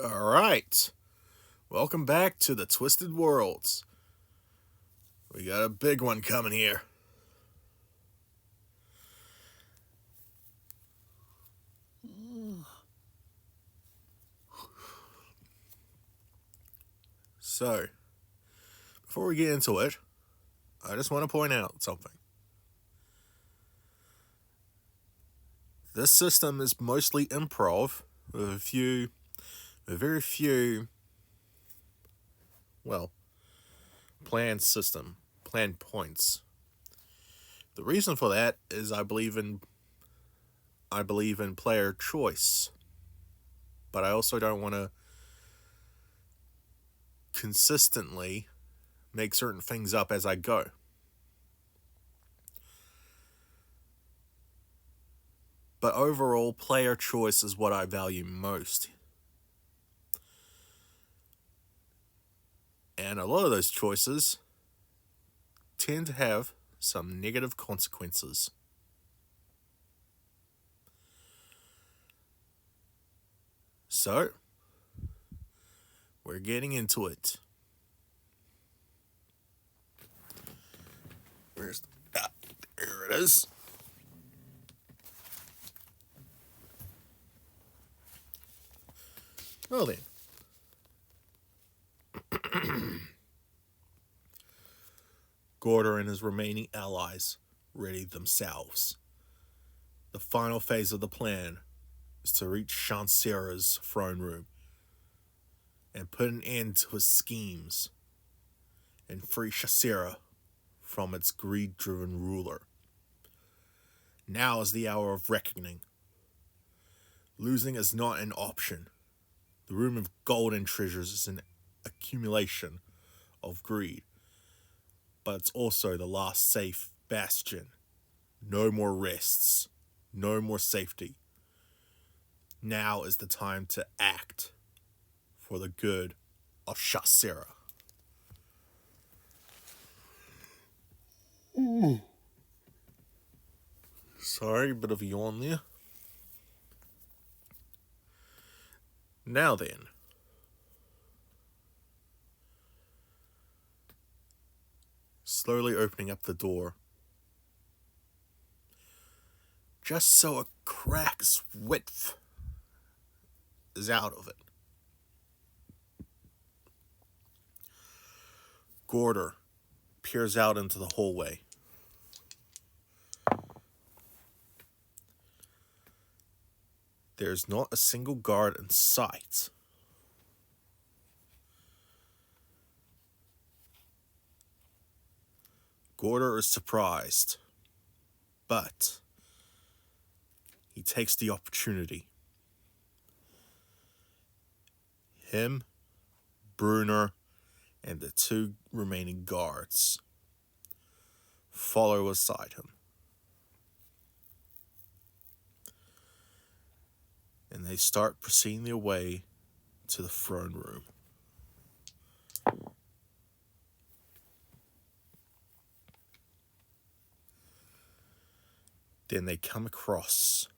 All right. Welcome back to the Twisted Worlds. We got a big one coming here. So, before we get into it, I just want to point out something. This system is mostly improv with very few, well, planned points. The reason for that is I believe in player choice, but I also don't want to consistently make certain things up as I go. But overall, player choice is what I value most. And a lot of those choices tend to have some negative consequences. So, we're getting into it. There it is. Well then. Gordur and his remaining allies ready themselves. The final phase of the plan is to reach Shansera's throne room and put an end to his schemes and free Shansera from its greed driven ruler. Now is the hour of reckoning. Losing is not an option. The room of gold and treasures is an accumulation of greed, but it's also the last safe bastion. No more rests, no more safety. Now is the time to act for the good of Shansera. Sorry, bit of a yawn there. Now then. Slowly opening up the door. Just so a crack's width is out of it. Gordur peers out into the hallway. There's not a single guard in sight. Gordur is surprised, but he takes the opportunity. Him, Brunner, and the two remaining guards follow beside him. And they start proceeding their way to the throne room. Then they come across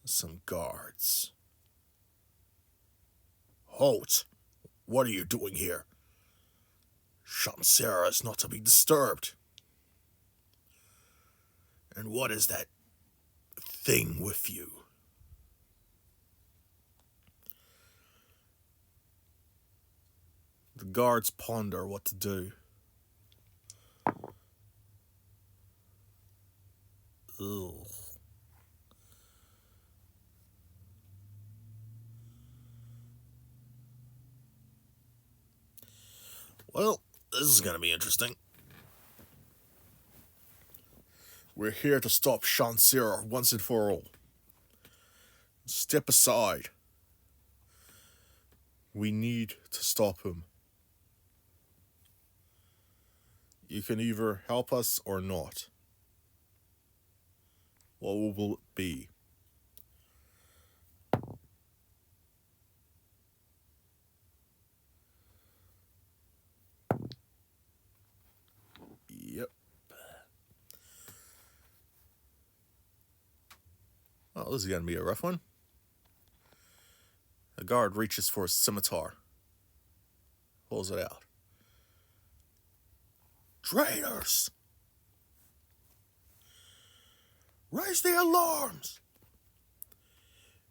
some guards. Halt! What are you doing here? Shansera is not to be disturbed. And what is that thing with you? The guards ponder what to do. Ugh. Well, this is going to be interesting. We're here to stop Shansera once and for all. Step aside. We need to stop him. You can either help us or not. What will it be? Yep. Oh, this is going to be a rough one. A guard reaches for his scimitar, pulls it out. Traitors! Raise the alarms!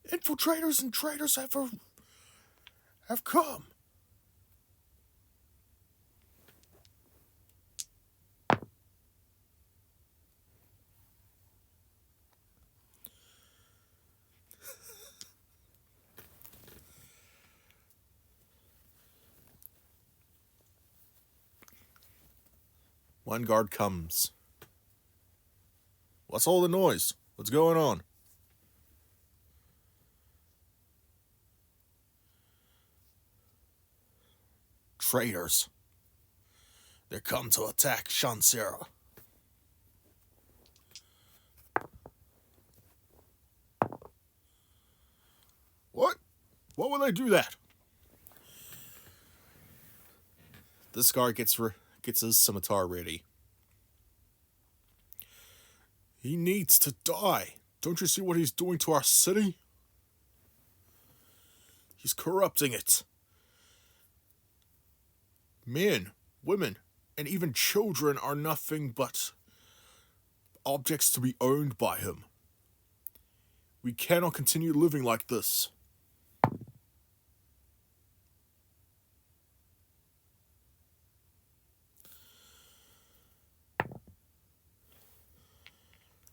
Infiltrators and traitors have come. One guard comes. What's all the noise? What's going on? Traitors. They come to attack Shansera. What? Why would they do that? This guard gets his scimitar ready. He needs to die. Don't you see what he's doing to our city? He's corrupting it. Men, women, and even children are nothing but objects to be owned by him. We cannot continue living like this.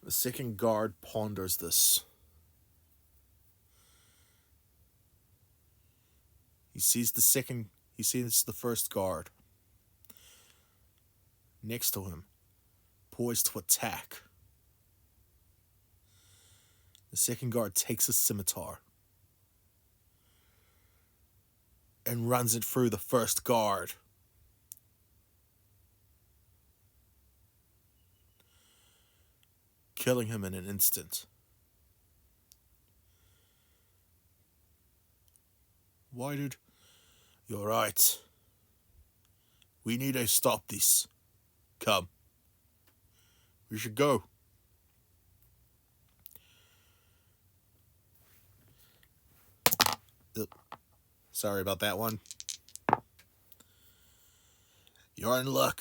The second guard ponders this. He sees the first guard next to him, poised to attack. The second guard takes his scimitar and runs it through the first guard. Killing him in an instant. You're right. We need to stop this. Come. We should go. Sorry about that one. You're in luck.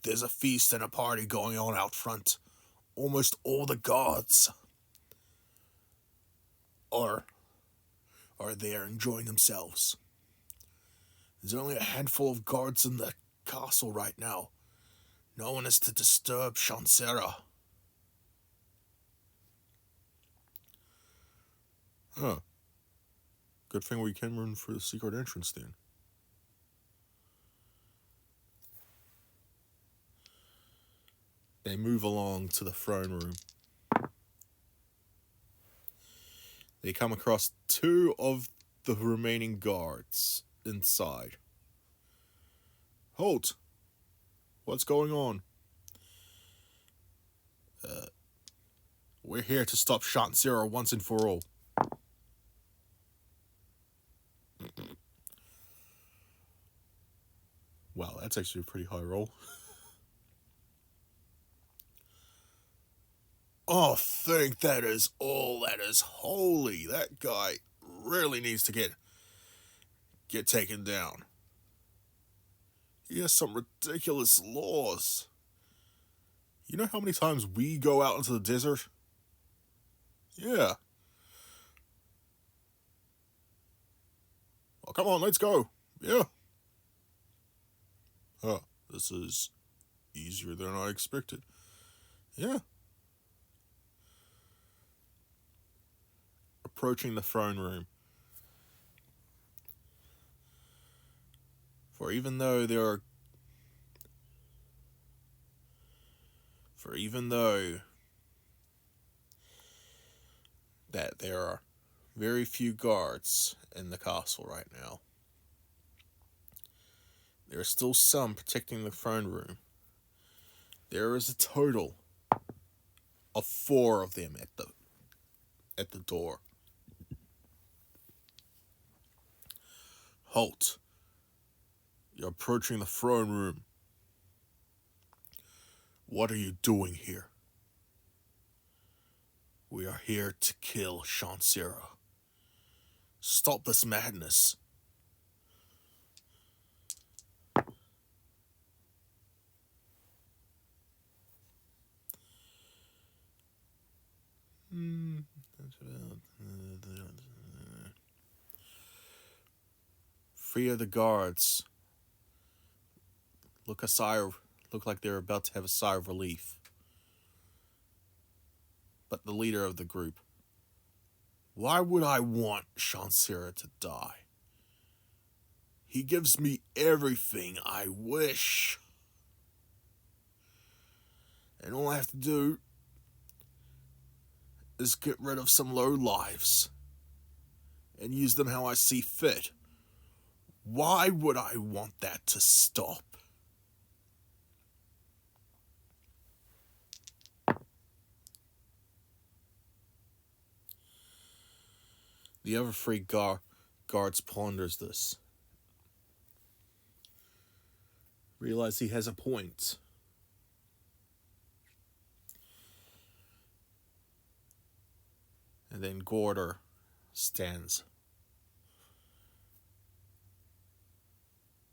There's a feast and a party going on out front. Almost all the guards are there enjoying themselves. There's only a handful of guards in the castle right now. No one is to disturb Shansera. Huh. Good thing we can run for the secret entrance then. They move along to the throne room. They come across two of the remaining guards inside. Halt! What's going on? We're here to stop Shansera once and for all. Wow, that's actually a pretty high roll. Oh, think that is all that is holy. That guy really needs to get taken down. He has some ridiculous laws. You know how many times we go out into the desert? Yeah. Well, come on, let's go. Yeah. Huh, this is easier than I expected. Yeah. Approaching the throne room. For even though that there are very few guards in the castle right now, there are still some protecting the throne room. There is a total of 4 of them at the door. Halt. You're approaching the throne room. What are you doing here? We are here to kill Shansera. Stop this madness. Three of the guards look like they're about to have a sigh of relief. But the leader of the group, why would I want Shansera to die? He gives me everything I wish. And all I have to do is get rid of some lowlives and use them how I see fit. Why would I want that to stop? The other three guards ponders this. Realize he has a point. And then Gordur stands.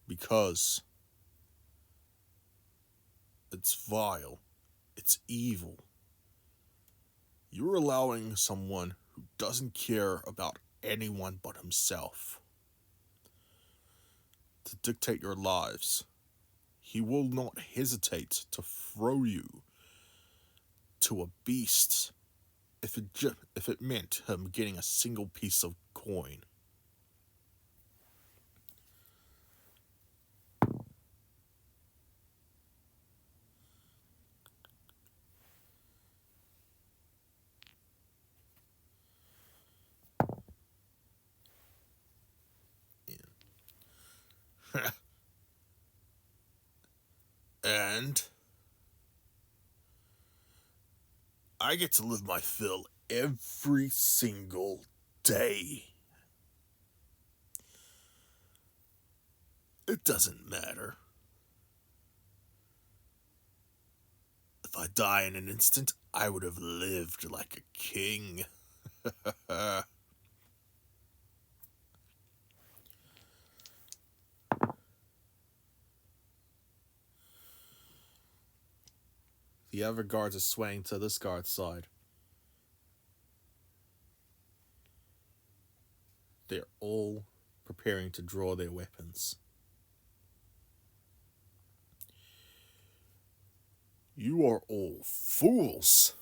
Because it's vile. It's evil. You're allowing someone who doesn't care about anyone but himself to dictate your lives. He will not hesitate to throw you to a beast if it meant him getting a single piece of coin. And I get to live my fill every single day. It doesn't matter. If I die in an instant, I would have lived like a king. The other guards are swaying to this guard's side. They're all preparing to draw their weapons. You are all fools.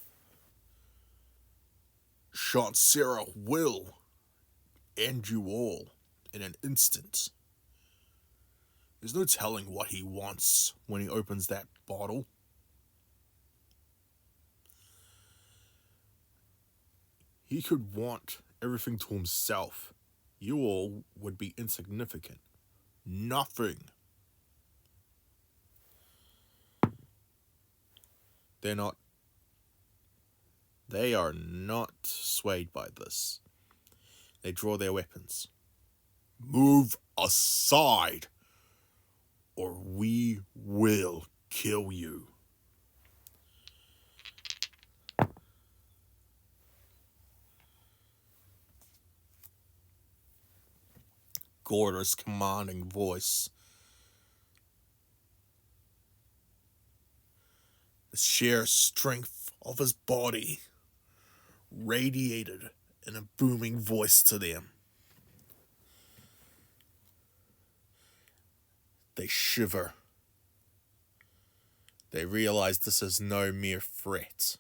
Shansera will end you all in an instant. There's no telling what he wants when he opens that bottle. He could want everything to himself. You all would be insignificant. Nothing. They are not swayed by this. They draw their weapons. Move aside, or we will kill you. Gordur's commanding voice. The sheer strength of his body radiated in a booming voice to them. They shiver. They realize this is no mere threat.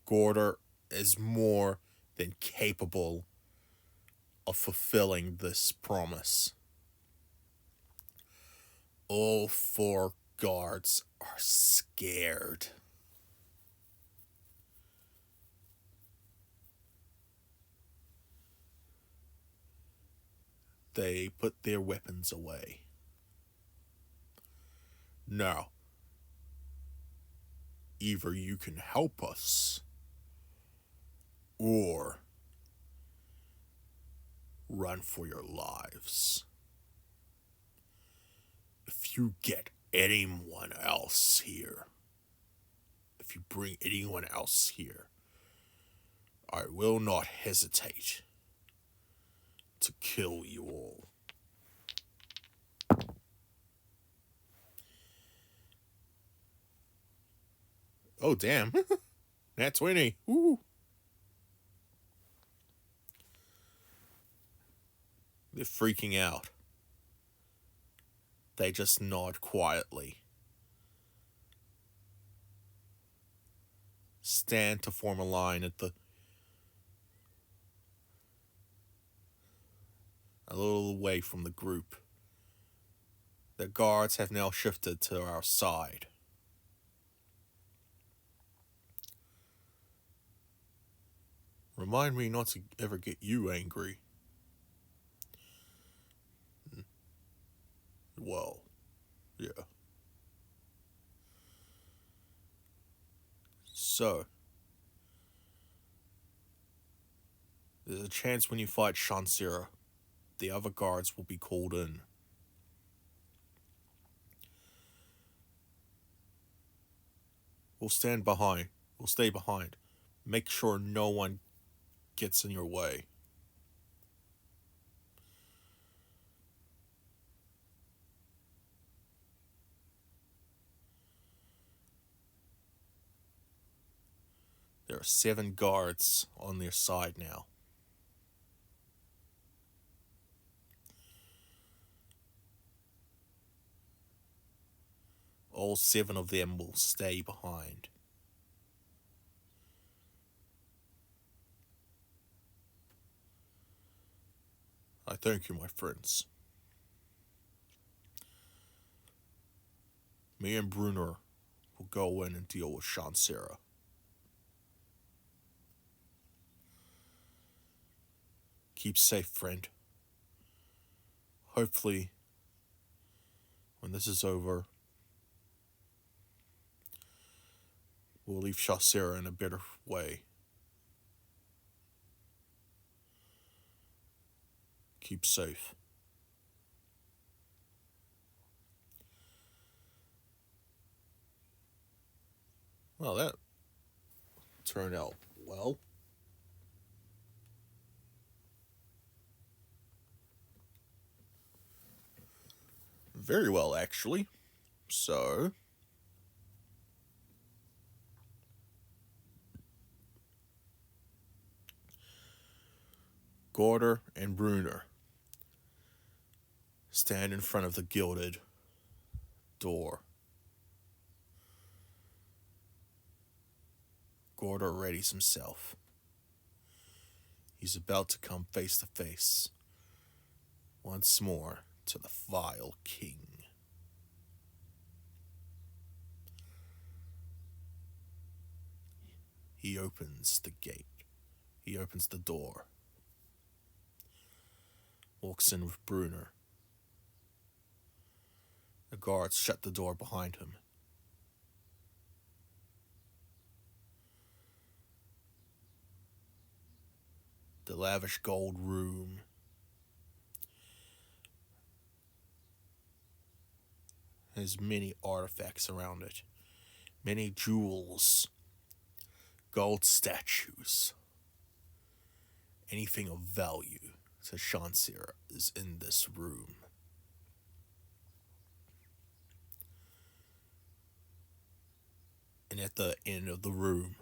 Gordur is more than capable of fulfilling this promise. All four guards are scared. They put their weapons away. Now, either you can help us, or run for your lives. If you get anyone else here, if you bring anyone else here, I will not hesitate to kill you all. Oh, damn. Nat 20. Woo. They're freaking out. They just nod quietly. Stand to form a line at a little away from the group. The guards have now shifted to our side. Remind me not to ever get you angry. Well, yeah. So, there's a chance when you fight Shansera, the other guards will be called in. We'll stand behind. We'll stay behind. Make sure no one gets in your way. There are 7 guards on their side now. All 7 of them will stay behind. I thank you, my friends. Me and Brunner will go in and deal with Shansera. Keep safe, friend. Hopefully, when this is over, we'll leave Shansera in a better way. Keep safe. Well, that turned out well. Very well, actually. So, Gordur and Brunner stand in front of the gilded door. Gordur readies himself. He's about to come face to face once more to the vile king. He opens the gate. He opens the door. Walks in with Brunner. The guards shut the door behind him. The lavish gold room has many artifacts around it. Many jewels, gold statues. Anything of value to Shansera is in this room. And at the end of the room,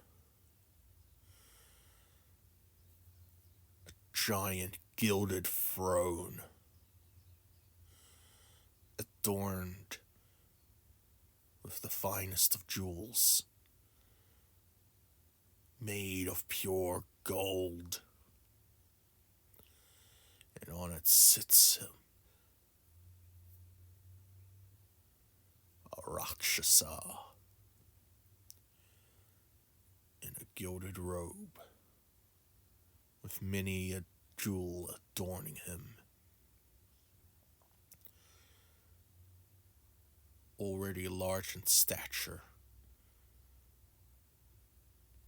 a giant gilded throne adorned with the finest of jewels, made of pure gold. And on it sits a Rakshasa in a gilded robe, with many a jewel adorning him. Already large in stature,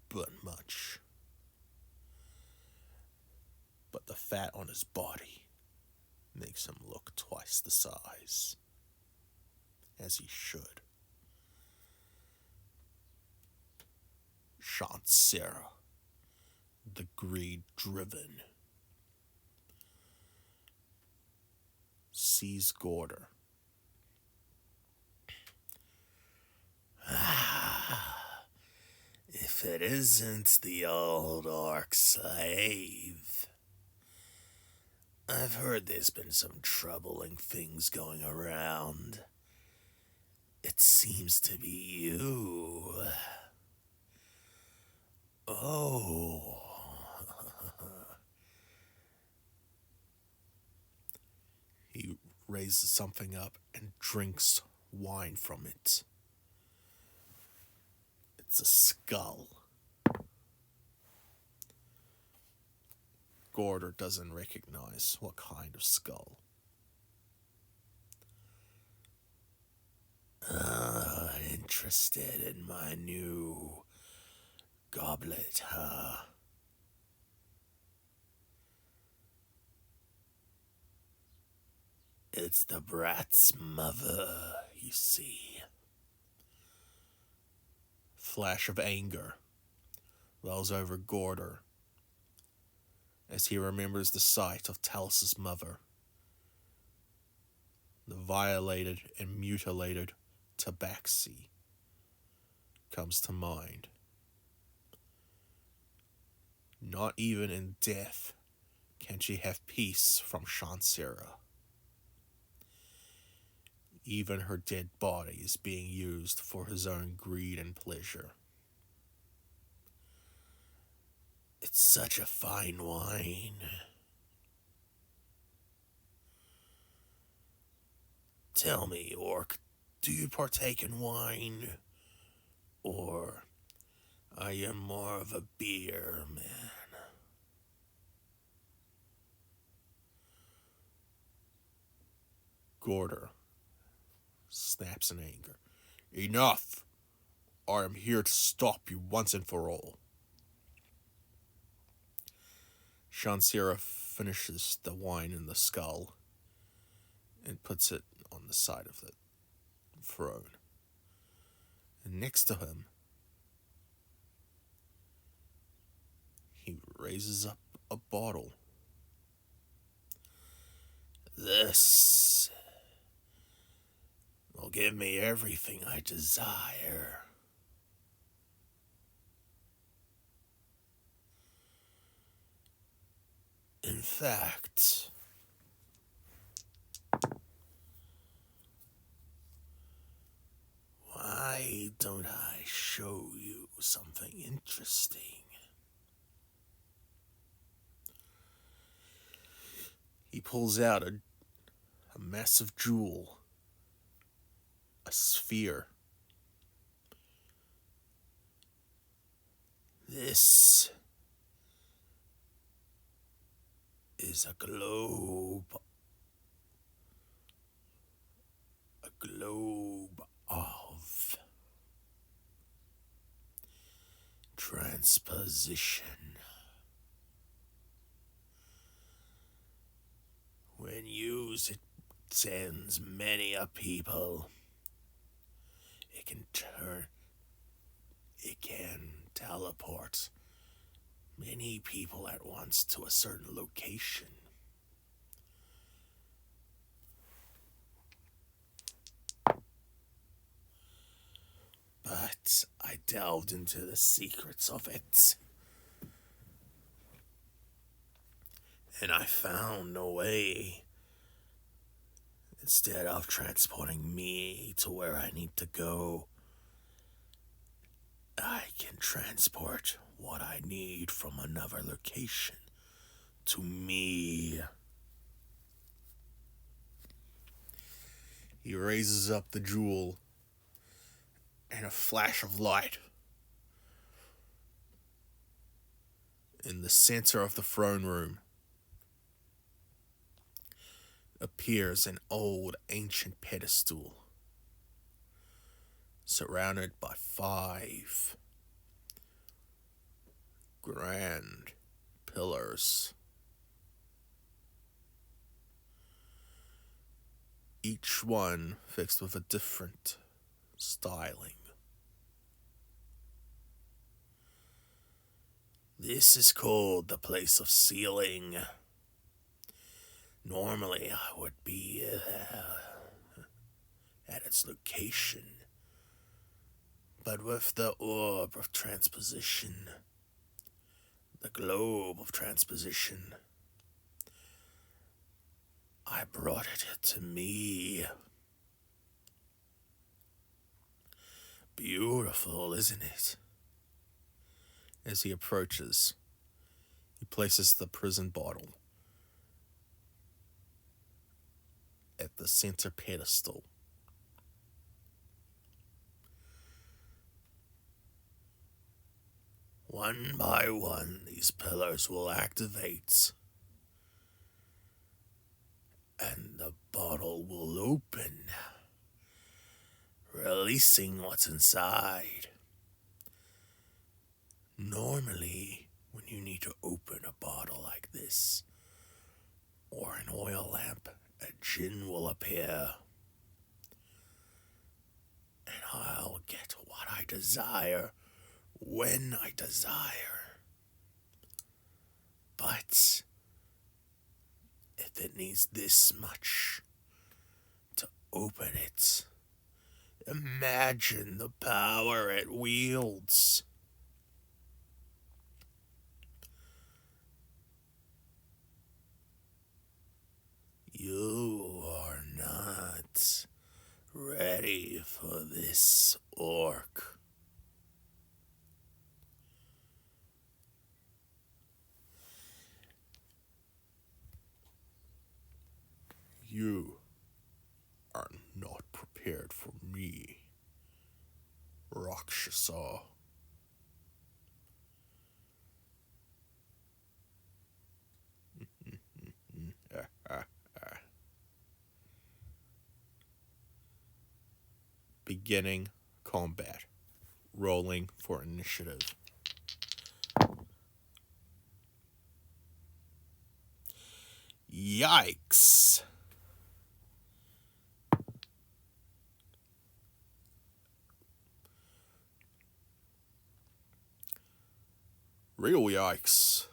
but much. But the fat on his body makes him look twice the size, as he should. Shansera, the greed-driven, sees Gordur. If it isn't the old orc slave. I've heard there's been some troubling things going around. It seems to be you. Oh. He raises something up and drinks wine from it. It's a skull. Gordur doesn't recognize what kind of skull. Interested in my new goblet, huh? It's the brat's mother, you see. Flash of anger wells over Gordur as he remembers the sight of Talus's mother, the violated and mutilated Tabaxi comes to mind. Not even in death can she have peace from Shansera. Even her dead body is being used for his own greed and pleasure. It's such a fine wine. Tell me, orc, do you partake in wine? Or are you more of a beer man? Gordur snaps in anger. Enough! I am here to stop you once and for all. Shansera finishes the wine in the skull and puts it on the side of the throne. And next to him, he raises up a bottle. This will give me everything I desire. In fact, why don't I show you something interesting? He pulls out a massive jewel, a sphere. This is a globe of transposition. When used, it sends many a people. It can teleport many people at once to a certain location. But I delved into the secrets of it, and I found a way. Instead of transporting me to where I need to go, I can transport what I need from another location to me. He raises up the jewel, and a flash of light. In the center of the throne room appears an old ancient pedestal surrounded by 5 grand pillars. Each one fixed with a different styling. This is called the place of sealing. Normally, I would be at its location. But with the orb of transposition, the globe of transposition, I brought it to me. Beautiful, isn't it? As he approaches, he places the prison bottle at the center pedestal. One by one, these pillars will activate, and the bottle will open, releasing what's inside. Normally, when you need to open a bottle like this, or an oil lamp, a djinn will appear, and I'll get what I desire when I desire. But if it needs this much to open it, imagine the power it wields. You are not ready for this, orc. You are not prepared for me, Rakshasa. Beginning combat. Rolling for initiative. Yikes. Real yikes.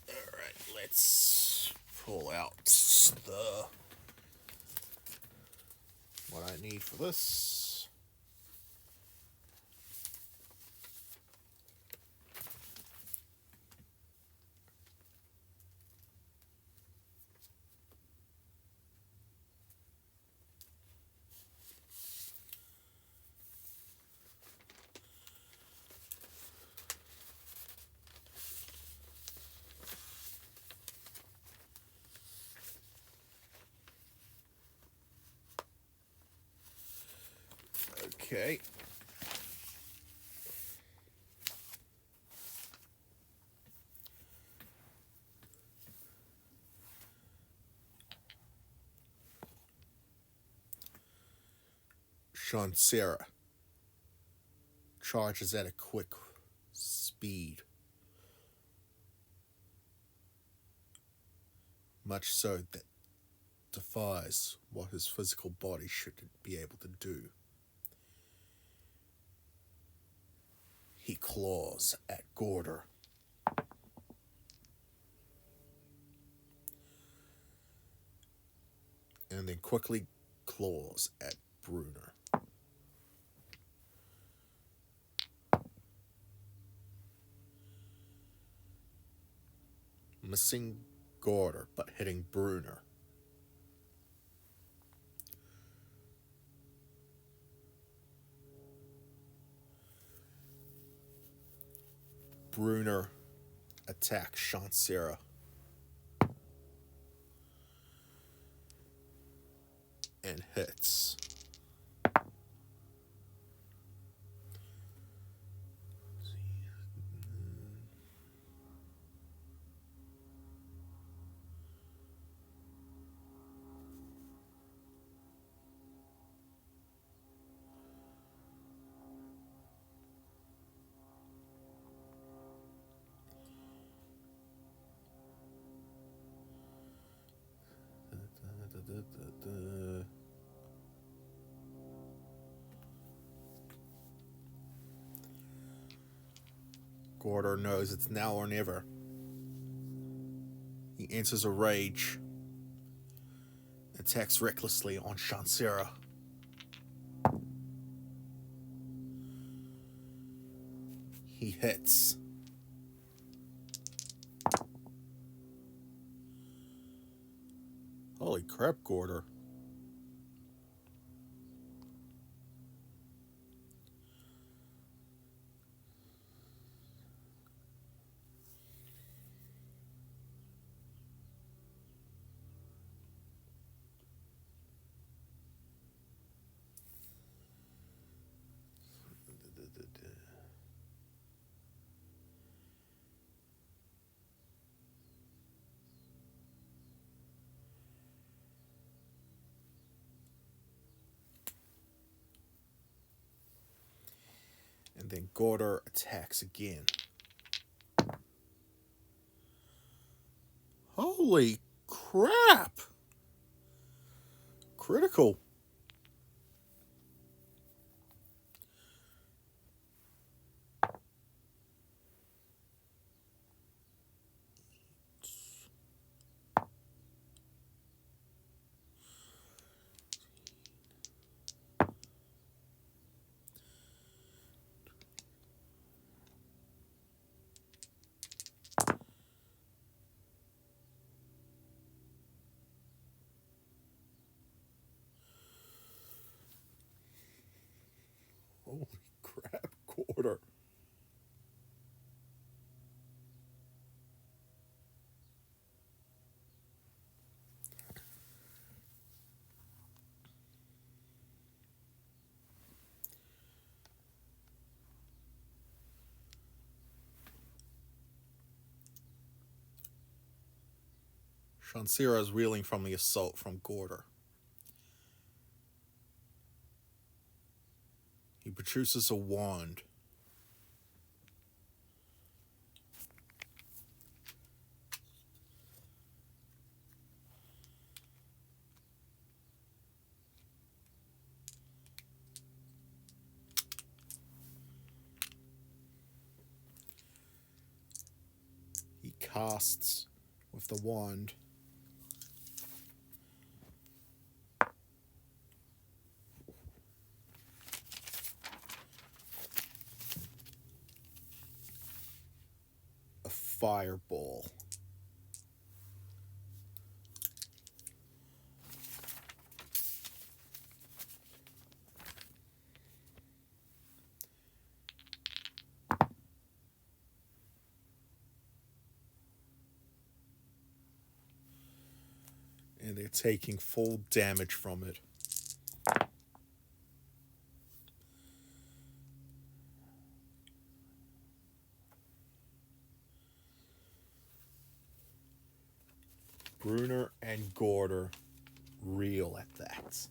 Alright, let's pull out the what I need for this. Okay. Shansera charges at a quick speed, much so that defies what his physical body should be able to do. He claws at Gordur. And then quickly claws at Bruner. Missing Gordur, but hitting Bruner. Bruner attacks Shansera. And hits. Gordur knows it's now or never. He enters a rage, attacks recklessly on Shansera. He hits. Holy crap, Gordur. And then Gordur attacks again. Holy crap! Critical. Holy crap, Gordur. Shansera is reeling from the assault from Gordur. He produces a wand. He casts with the wand a fireball. And they're taking full damage from it. Bruenor and Gordur reel at that.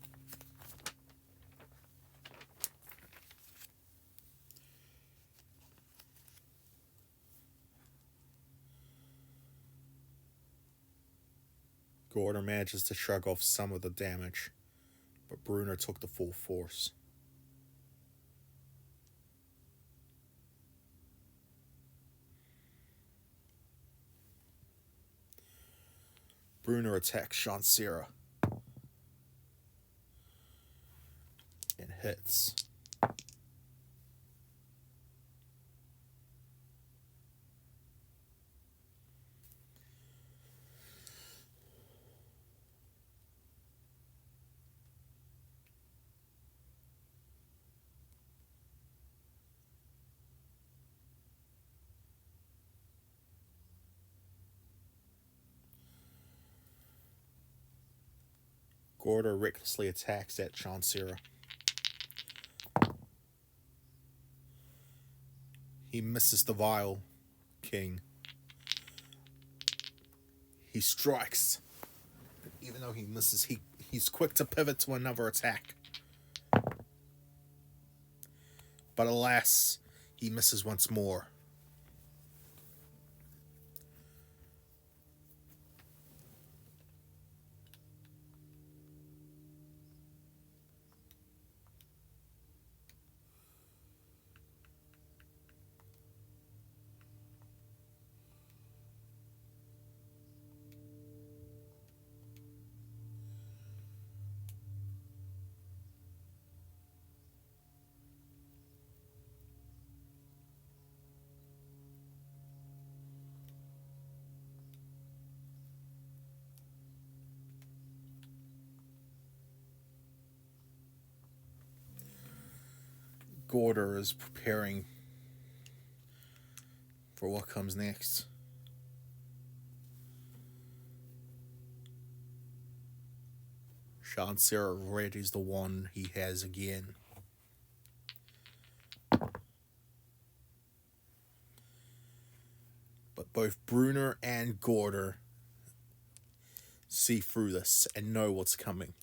Gordur manages to shrug off some of the damage, but Bruenor took the full force. Bruenor attacks Shansera and hits. Gordur recklessly attacks at Shansera. He misses the Vile King. He strikes. Even though he misses, he's quick to pivot to another attack. But alas, he misses once more. Gordur is preparing for what comes next. Shansera readies the one he has again. But both Bruner and Gordur see through this and know what's coming.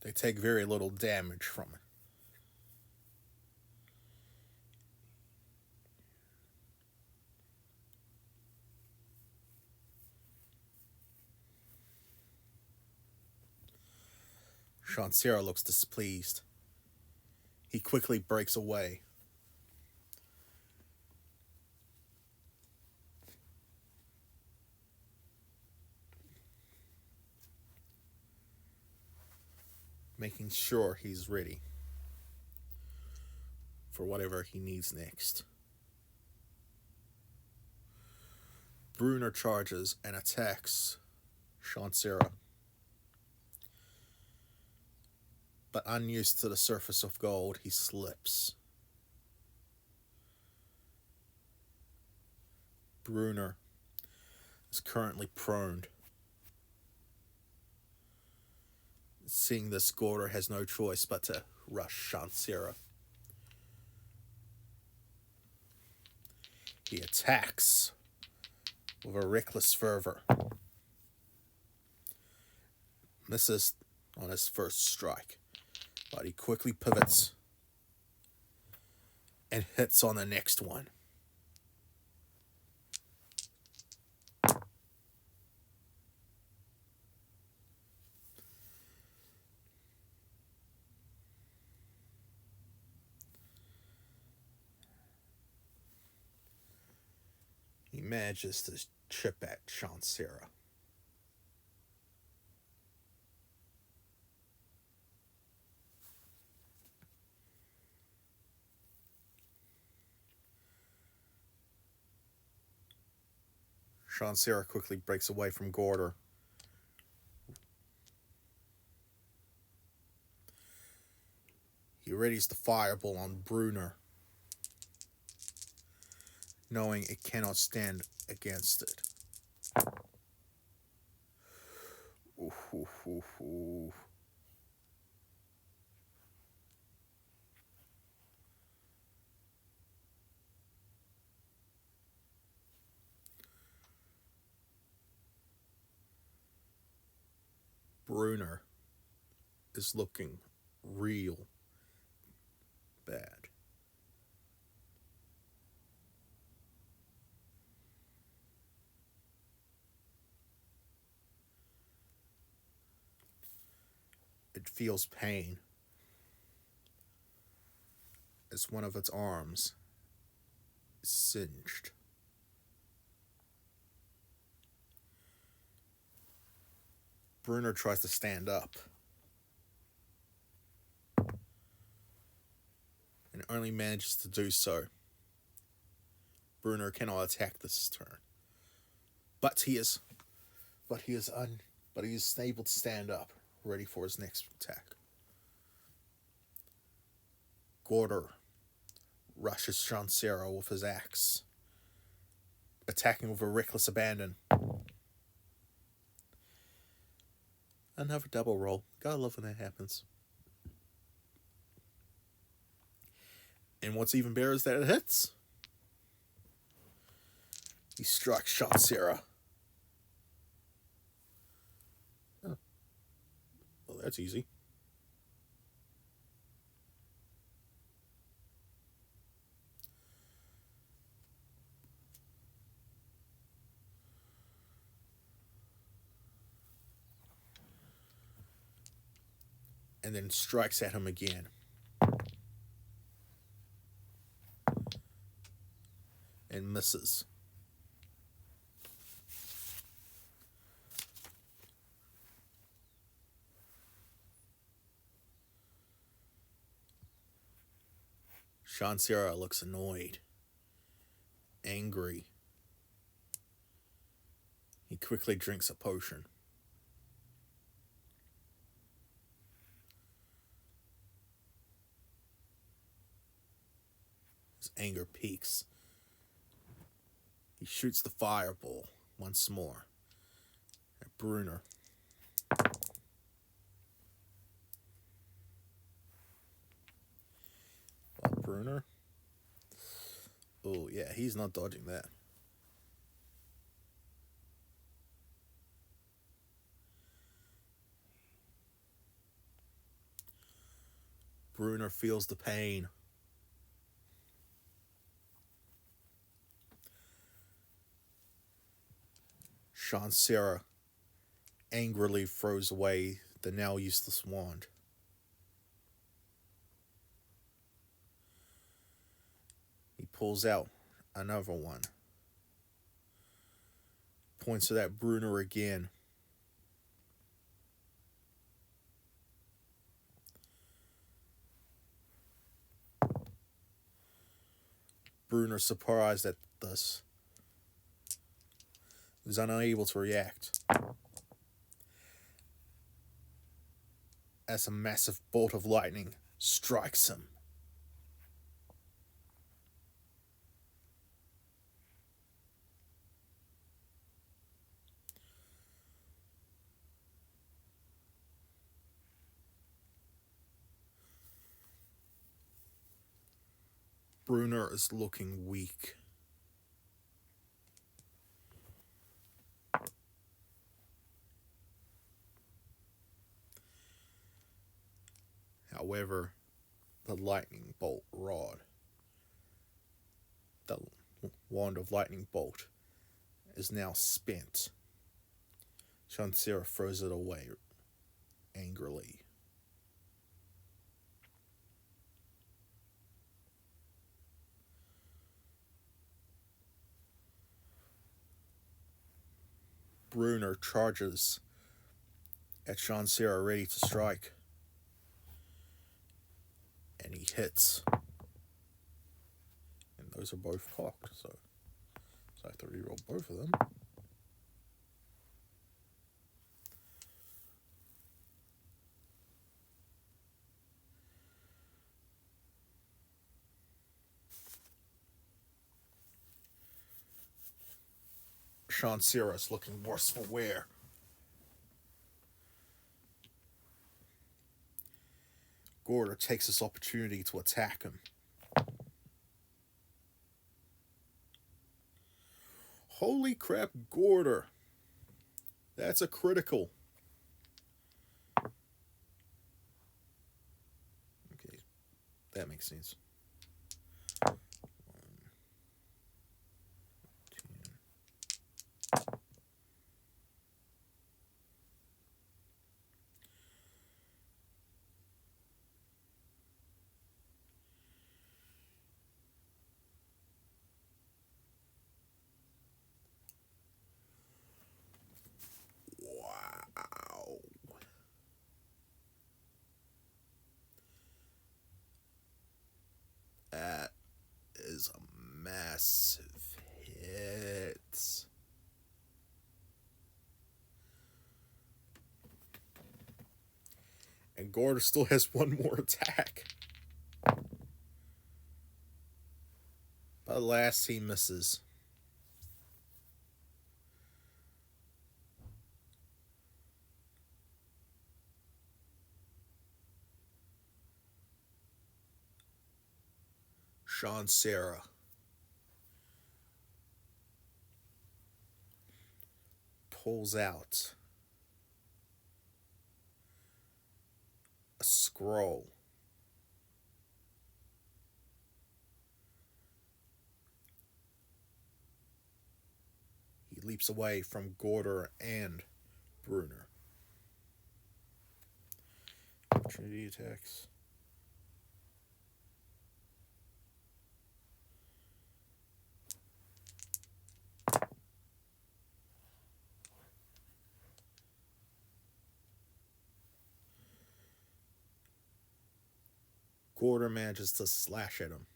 They take very little damage from it. Shansera looks displeased. He quickly breaks away. Making sure he's ready for whatever he needs next. Bruner charges and attacks Shansera. But unused to the surface of gold, he slips. Bruner is currently prone. Seeing this, Gordur has no choice but to rush Shansera. He attacks with a reckless fervor. Misses on his first strike, but he quickly pivots and hits on the next one. He manages to chip at Shansera. Shansera quickly breaks away from Gordur. He readies the fireball on Bruner, knowing it cannot stand against it. Ooh, ooh, ooh, ooh. Bruner is looking real bad. It feels pain as one of its arms is singed. Bruner tries to stand up and only manages to do so. Bruner cannot attack this turn, but he is able to stand up, ready for his next attack. Gordur rushes Shansera with his axe, attacking with a reckless abandon. Another double roll. Gotta love when that happens. And what's even better is that it hits. He strikes Shansera. Oh. Well, that's easy. And then strikes at him again. And misses. Shansera looks annoyed Angry, he quickly drinks a potion. His anger peaks. He shoots the fireball once more at Bruner. But Bruner? Oh, yeah, he's not dodging that. Bruner feels the pain. Shansera angrily throws away the now useless wand. He pulls out another one. Points it at Bruner again. Bruner, surprised at this, is unable to react as a massive bolt of lightning strikes him. Bruner is looking weak. However, the lightning bolt rod, the wand of lightning bolt, is now spent. Shansera throws it away angrily. Bruner charges at Shansera, ready to strike. And he hits. And those are both cocked, so I have to reroll both of them. Shansera is looking worse for wear. Gordur takes this opportunity to attack him. Holy crap, Gordur. That's a critical. Okay, that makes sense. 1, 10. Wow. That is a massive hit. And Gordur still has one more attack. But alas, he misses. Shansera pulls out a scroll. He leaps away from Gordur and Bruner. Opportunity attacks. Gordur manages to slash at him.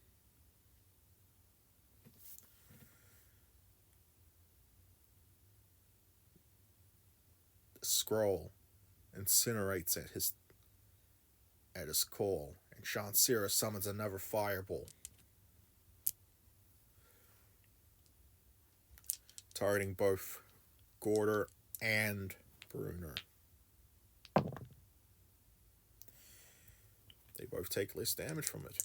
scroll incinerates at his call, and Shansera summons another fireball, targeting both Gordur and Bruner. They both take less damage from it.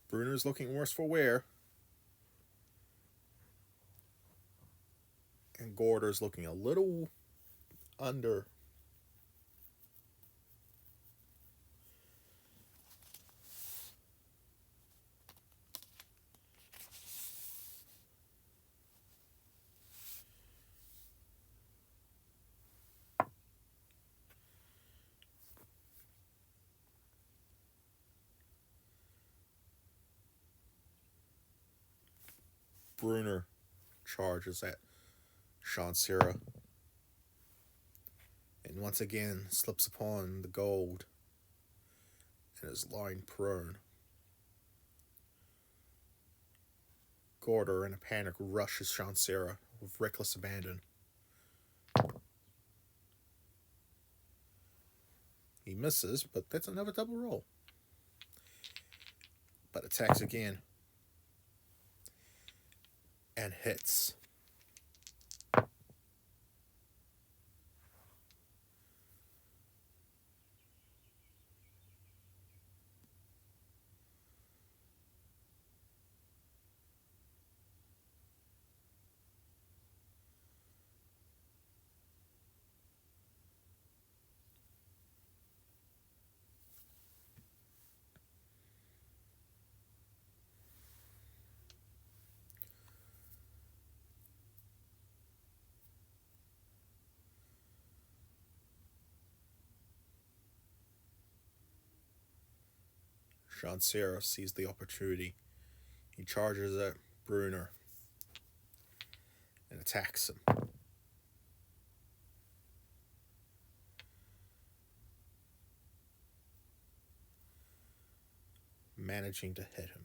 Bruner's looking worse for wear, and Gordur's looking a little under. Bruner charges at Shansera and once again slips upon the gold and is lying prone. Gordur, in a panic, rushes Shansera with reckless abandon. He misses, but that's another double roll. But attacks again and hits. Shansera sees the opportunity. He charges at Bruner and attacks him. Managing to hit him.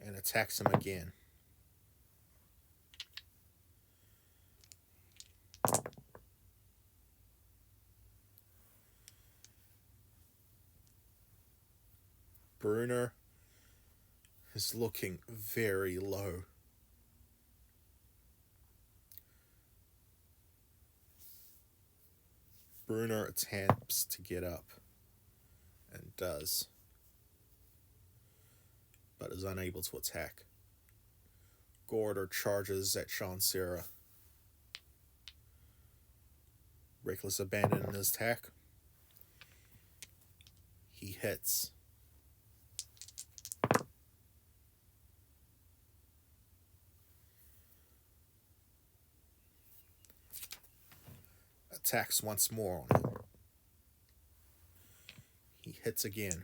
And attacks him again. Bruner is looking very low. Bruner attempts to get up and does, but is unable to attack. Gordur charges at Shansera. Reckless abandon in his attack. He hits. Attacks once more on him. He hits again.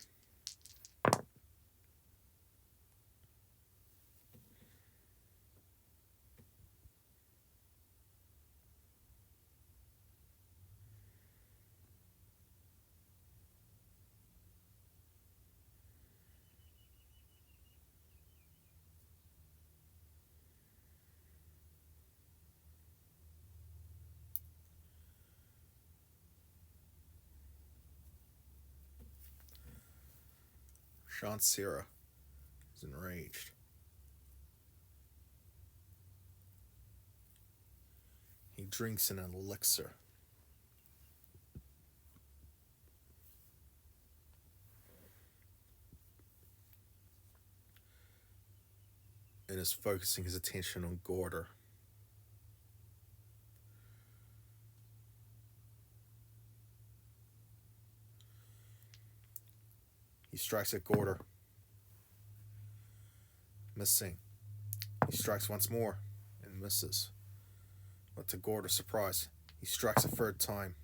Shansera is enraged. He drinks an elixir. And is focusing his attention on Gordur. He strikes at Gordur, missing. He strikes once more and misses. But to Gordur's surprise, he strikes a third time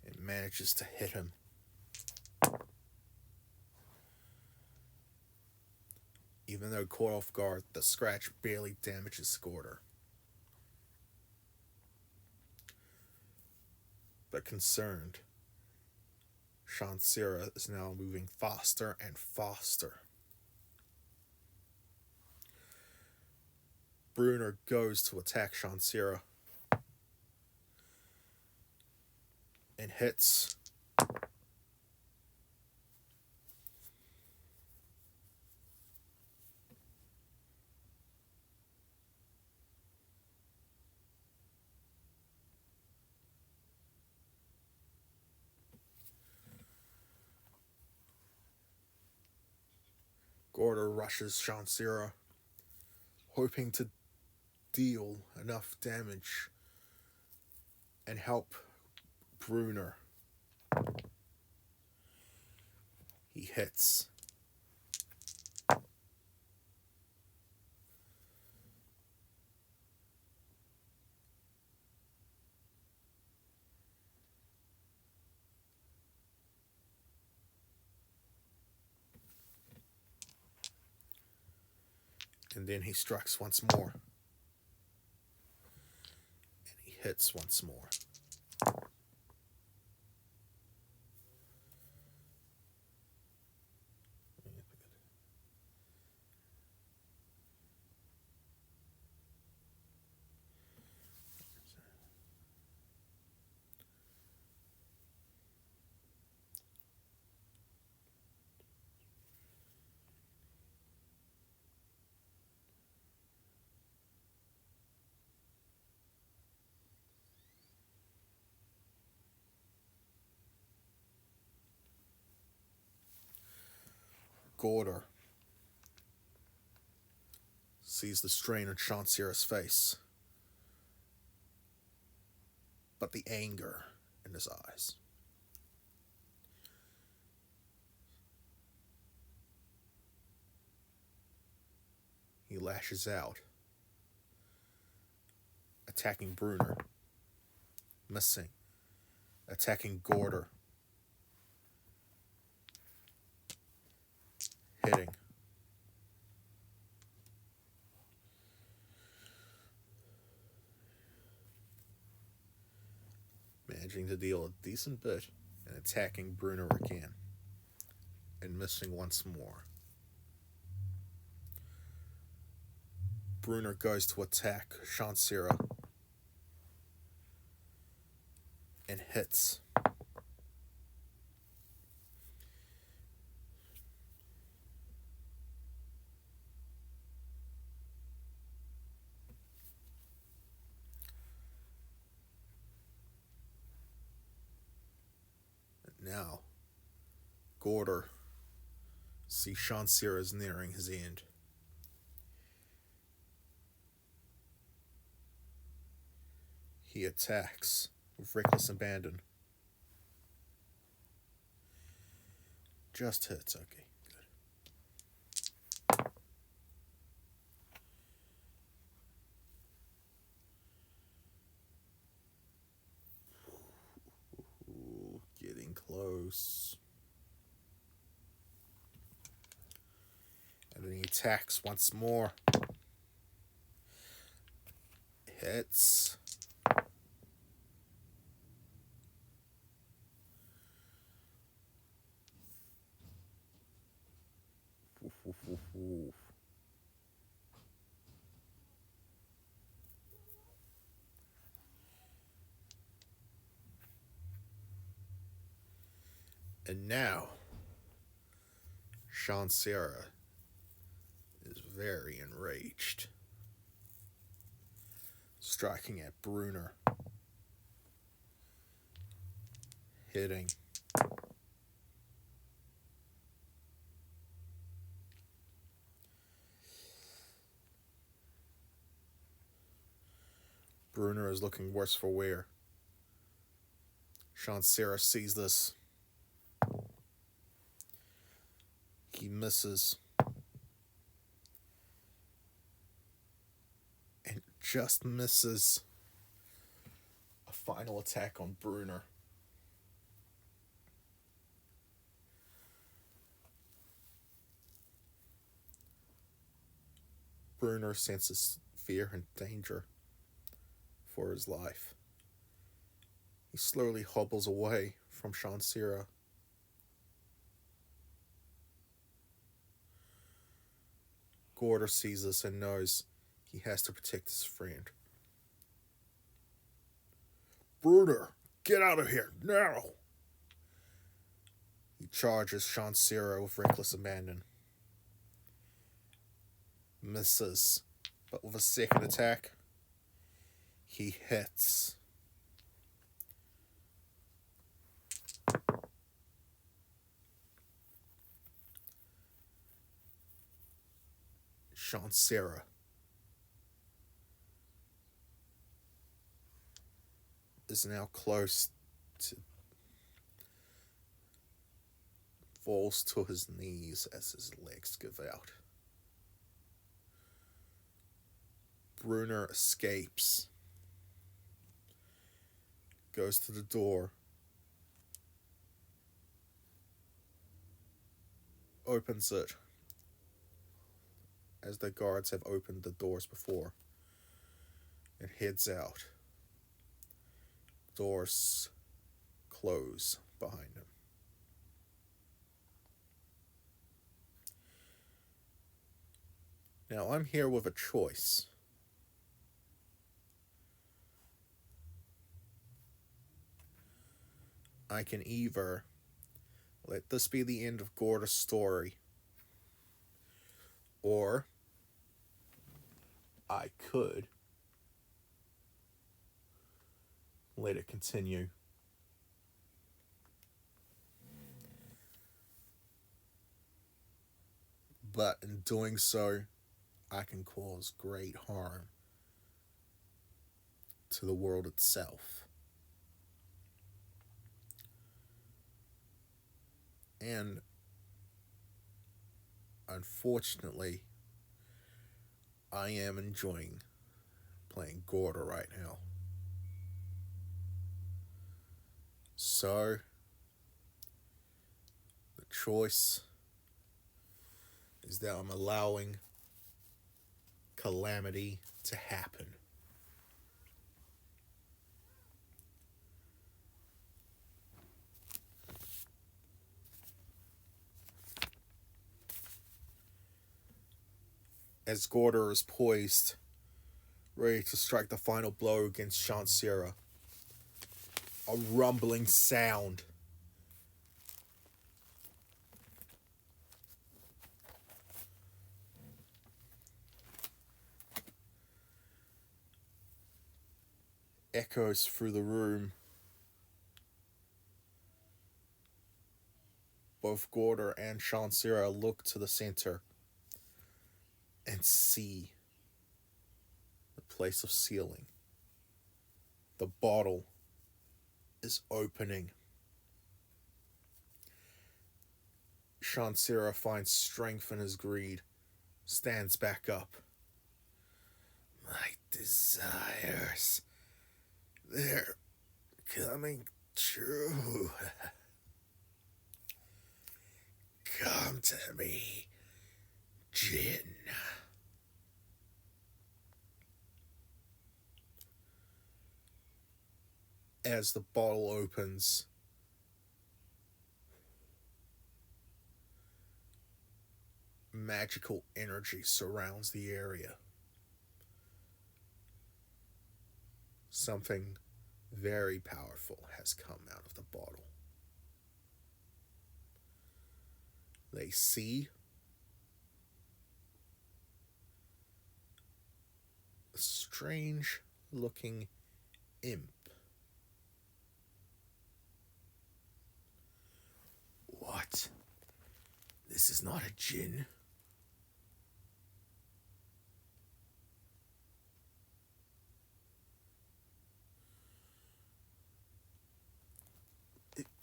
and manages to hit him. Even though caught off guard, the scratch barely damages Gordur. But concerned, Shansera is now moving faster and faster. Bruner goes to attack Shansera and hits. Gordur rushes Shansera, hoping to deal enough damage and help Bruner. He hits. And then he strikes once more. And he hits once more. Gordur sees the strain on Shansera's face, but the anger in his eyes. He lashes out, attacking Bruner, missing, attacking Gordur, hitting. Managing to deal a decent bit and attacking Bruner again, and missing once more. Bruner goes to attack Shansera and hits. And now, Gordur sees Shansera is nearing his end. He attacks with reckless abandon. Just hits, okay, good. Ooh, getting close. And then he attacks once more. Hits. And now, Shansera is very enraged, striking at Bruner, hitting. Bruner is looking worse for wear. Shansera sees this. He misses. And just misses a final attack on Bruner. Bruno senses fear and danger for his life. He slowly hobbles away from Shansera. Gordur sees this and knows he has to protect his friend. Bruno, get out of here, now! He charges Shansera with reckless abandon. Misses, but with a second attack, he hits. Shansera is now close to falls to his knees as his legs give out. Bruno escapes, goes to the door, opens it as the guards have opened the doors before, and heads out. Doors close behind him. Now I'm here with a choice. I can either let this be the end of Gordur's story, or I could let it continue. But in doing so, I can cause great harm to the world itself. And unfortunately, I am enjoying playing Gordur right now. So, the choice is that I'm allowing calamity to happen. As Gordur is poised, ready to strike the final blow against Shansera, a rumbling sound echoes through the room. Both Gordur and Shansera look to the center and see the place of sealing. The bottle is opening. Shansera finds strength in his greed, stands back up. My desires, they're coming true. Come to me, Jinn. As the bottle opens, magical energy surrounds the area. Something very powerful has come out of the bottle. They see a strange looking imp. What? This is not a djinn.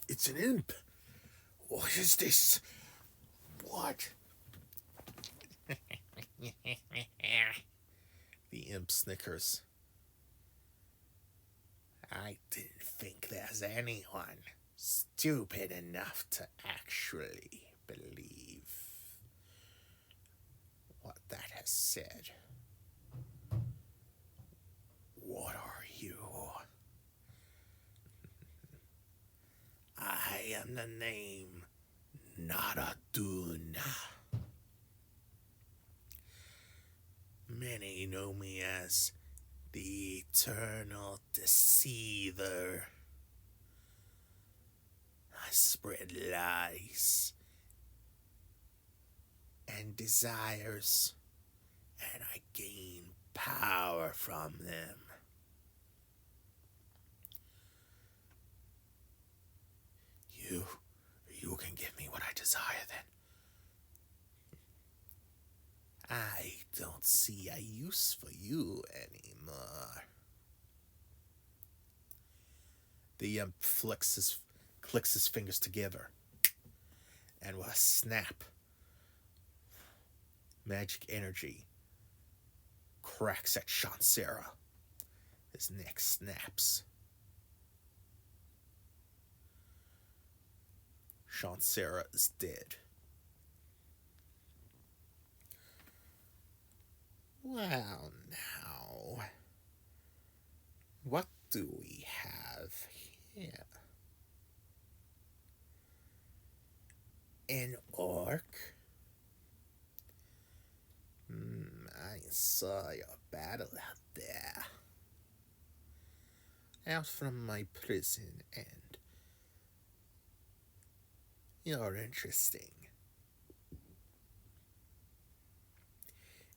It's an imp. What is this? What? The imp snickers. I didn't think there's anyone stupid enough to actually believe what that has said. from the name Naraduna. Many know me as the eternal deceiver. I spread lies and desires, and I gain power from them. You can give me what I desire, then. I don't see a use for you anymore. The imp clicks his fingers together, and with a snap, magic energy cracks at Shansera. His neck snaps. Shansera is dead. Well, now, what do we have here? An orc? I saw your battle out there. Out from my prison, and you're interesting.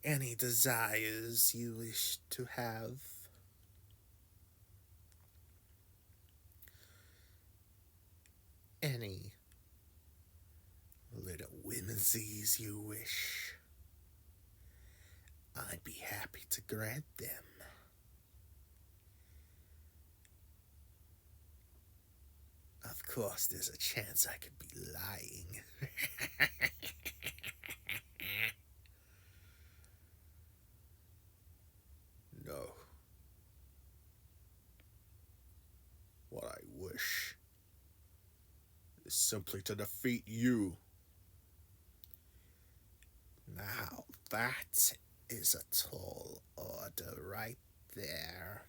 Any desires you wish to have? Any little whimsies you wish? I'd be happy to grant them. Of course, there's a chance I could be lying. No. What I wish is simply to defeat you. Now, that is a tall order right there.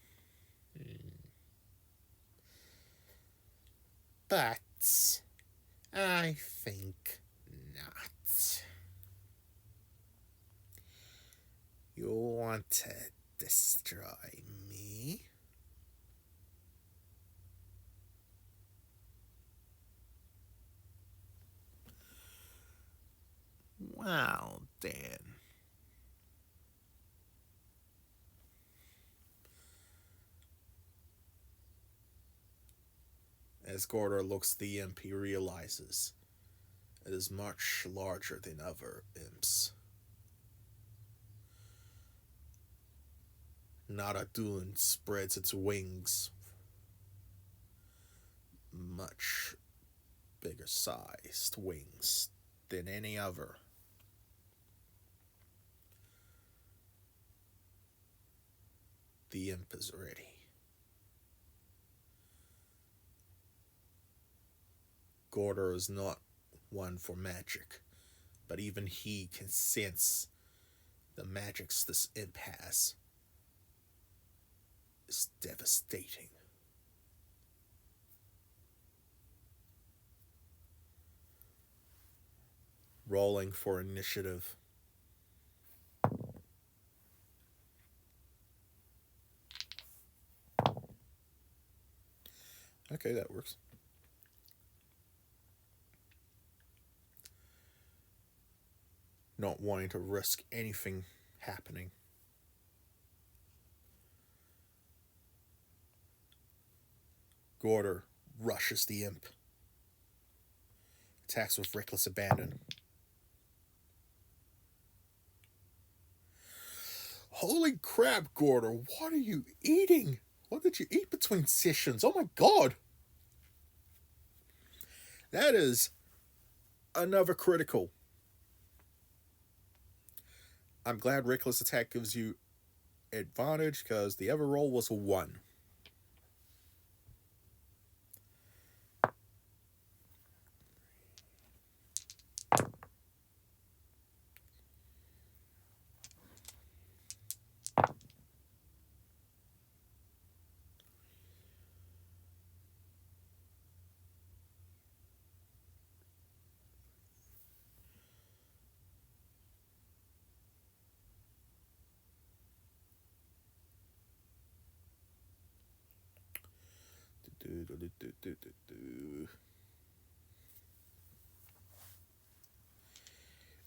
But I think not. You want to destroy me? Well, then. As Gordur looks at the imp, he realizes it is much larger than other imps. Naradun spreads its wings, much bigger sized wings than any other. The imp is ready. Gordur is not one for magic, but even he can sense the magics this imp has is devastating. Rolling for initiative. Okay, that works. Not wanting to risk anything happening. Gordur rushes the imp. Attacks with reckless abandon. Holy crap, Gordur, what are you eating? What did you eat between sessions? Oh my god! That is another critical. I'm glad reckless attack gives you advantage because the other roll was a 1.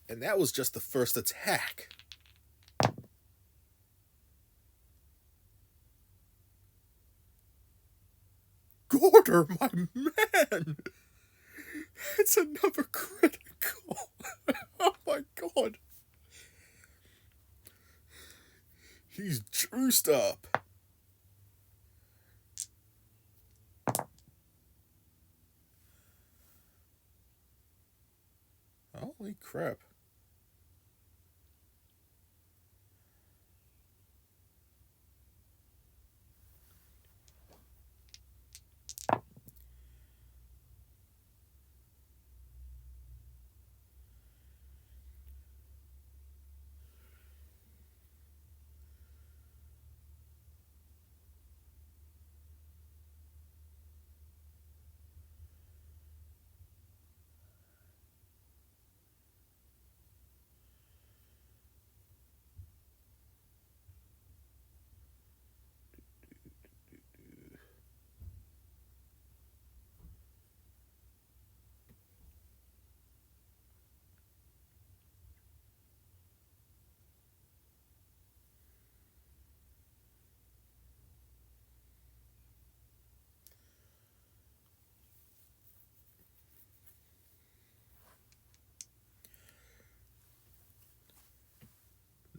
And that was just the first attack. Gordur, my man! It's another critical. Oh my god. He's juiced up. Holy crap.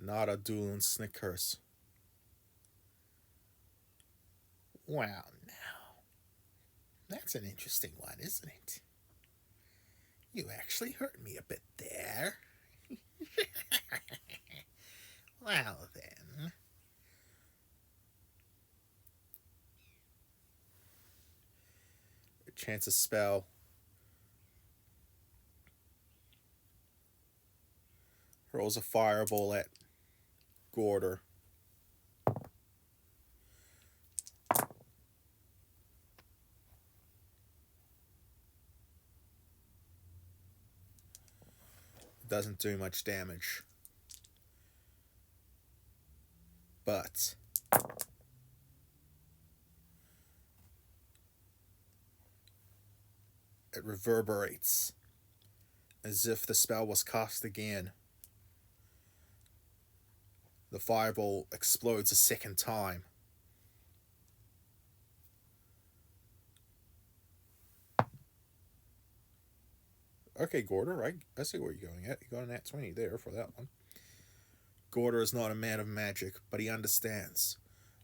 Not a Doolin snickers. Wow, now. That's an interesting one, isn't it? You actually hurt me a bit there. Well, then. Chance a spell. Rolls a fireball at Gordur. Doesn't do much damage. But it reverberates as if the spell was cast again. The fireball explodes a second time. Okay, Gordur, I see where you're going at. You got an at 20 there for that one. Gordur is not a man of magic, but he understands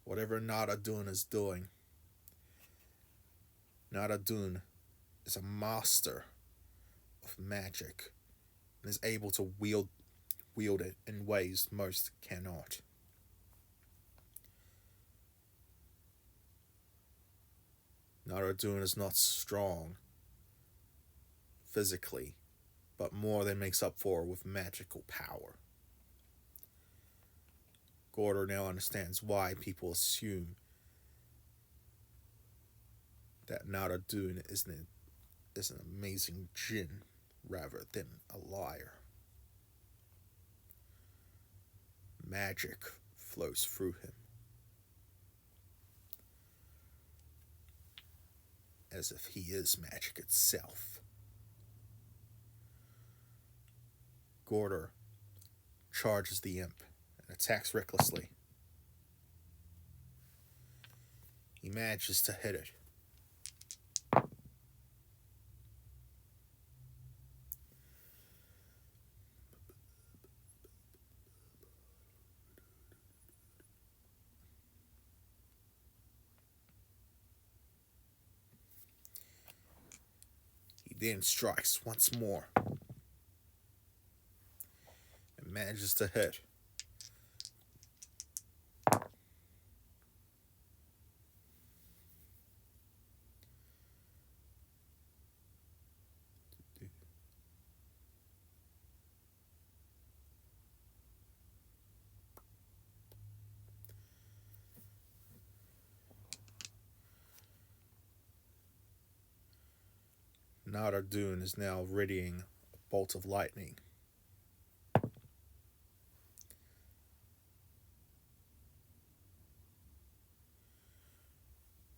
whatever Nada-Dun is doing. Nada-Dun is a master of magic and is able to wield it in ways most cannot. Nada-Dun is not strong physically, but more than makes up for with magical power. Gordur now understands why people assume that Nada-Dun is an amazing djinn rather than a liar. Magic flows through him, as if he is magic itself. Gordur charges the imp and attacks recklessly. He manages to hit it. He then strikes once more and manages to hit. Nada-Dun is now readying a bolt of lightning.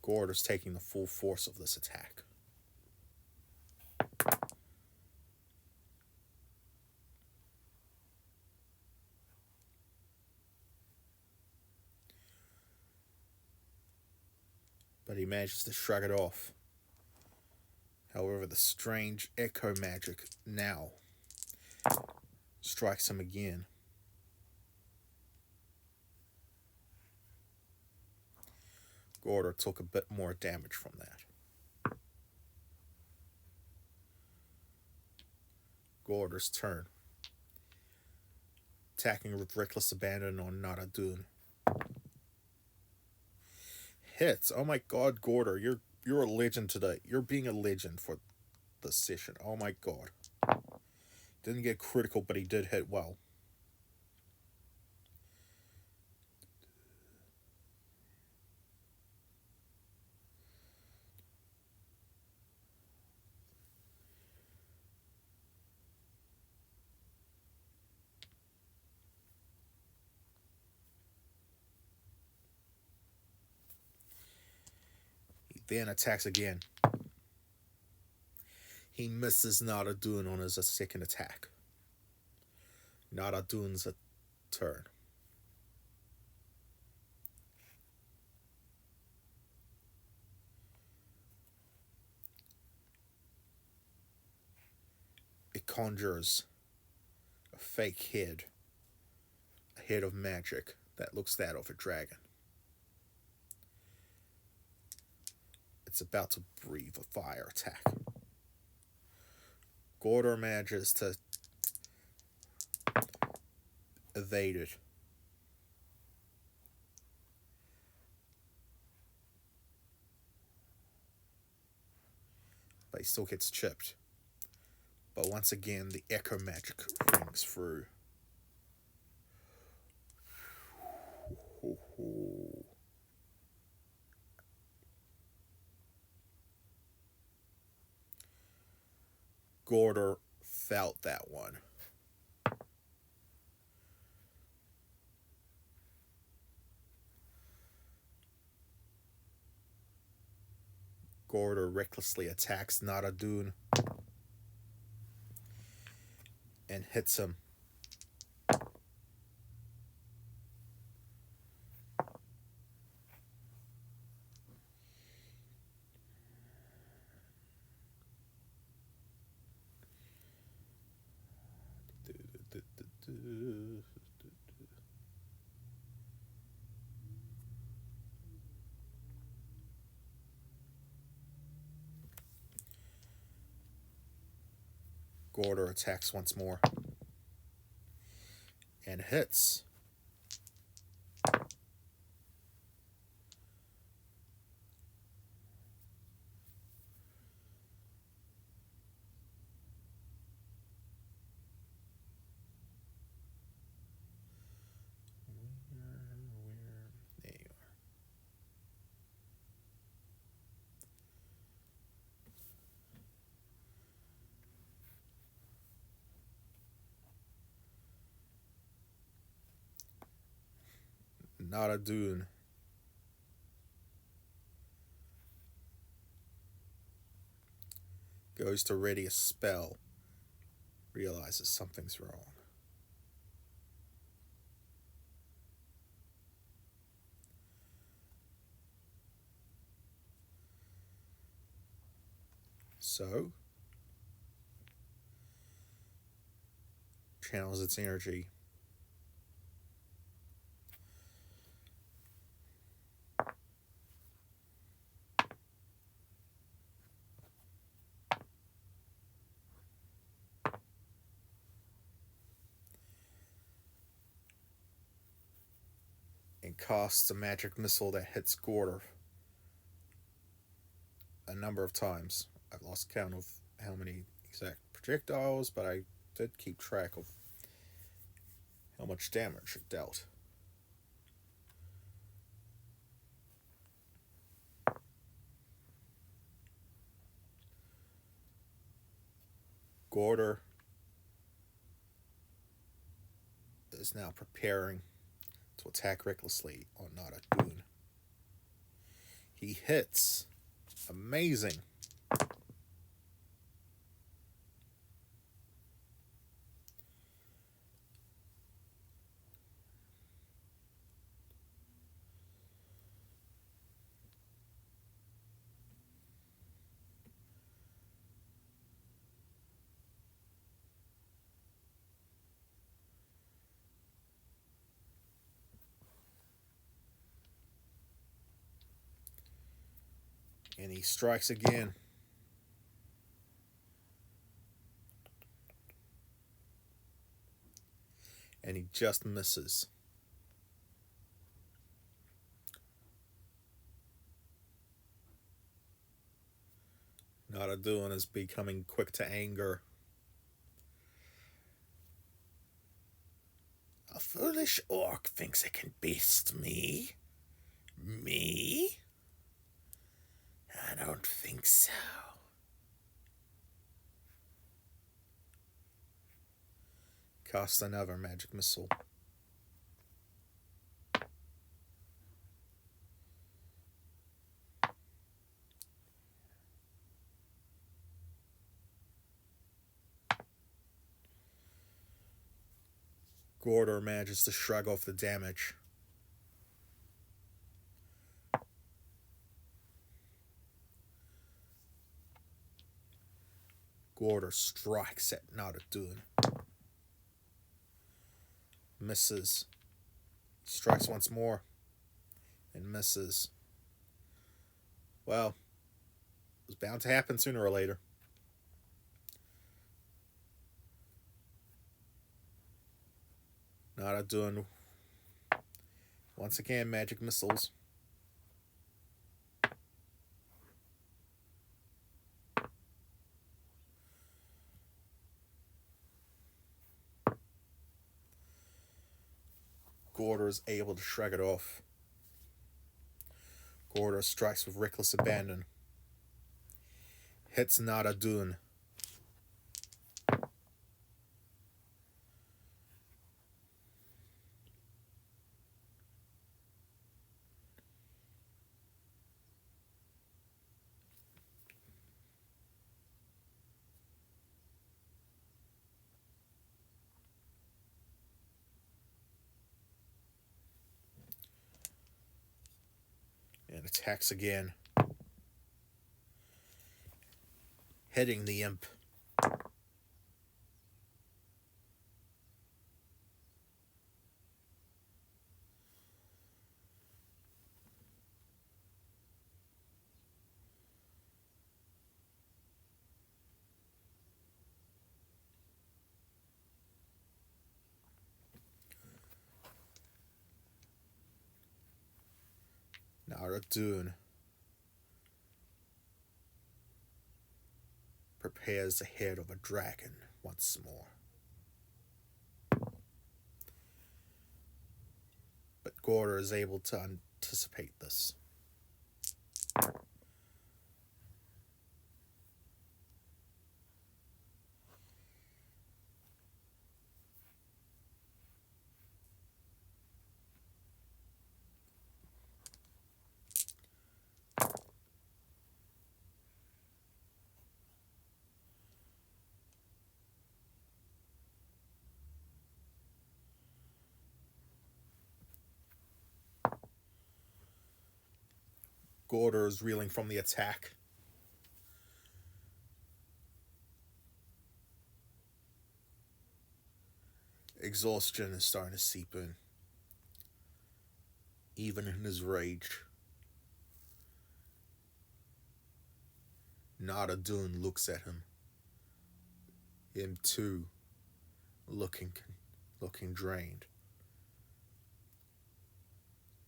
Gordur's taking the full force of this attack. But he manages to shrug it off. However, the strange echo magic now strikes him again. Gordur took a bit more damage from that. Gordur's turn. Attacking with reckless abandon on Naradun. Hits. Oh my god, Gordur, you're a legend today. You're being a legend for the session. Oh my god. Didn't get critical, but he did hit well. He then attacks again. He misses Naradun on his second attack. Naradun's turn. It conjures a fake head. A head of magic that looks that of a dragon. It's about to breathe a fire attack. Gordur manages to evade it. But he still gets chipped. But once again, the echo magic rings through. Gordur felt that one. Gordur recklessly attacks Naradun and hits him. Gordur attacks once more and hits. There you are. Naradun goes to ready a spell, realizes something's wrong. So, channels its energy. And casts a magic missile that hits Gordur a number of times. I've lost count of how many exact projectiles, but I did keep track of how much damage it dealt. Gordur is now preparing to attack recklessly on Naradun. He hits. Amazing. And he strikes again. And he just misses. Naradoon is becoming quick to anger. A foolish orc thinks it can beast me? Me? I don't think so. Cast another magic missile. Gordur manages to shrug off the damage. Gordur strikes at Naradoon. Misses. Strikes once more. And misses. Well, it was bound to happen sooner or later. Naradoon. Once again, magic missiles. Gordur is able to shrug it off. Gordur strikes with reckless abandon. Hits Naradoon. And attacks again. Hitting the imp. Naradoon prepares the head of a dragon once more. But Gordur is able to anticipate this. Gordur is reeling from the attack. Exhaustion is starting to seep in, even in his rage. Naradoon looks at him. Him too, looking drained.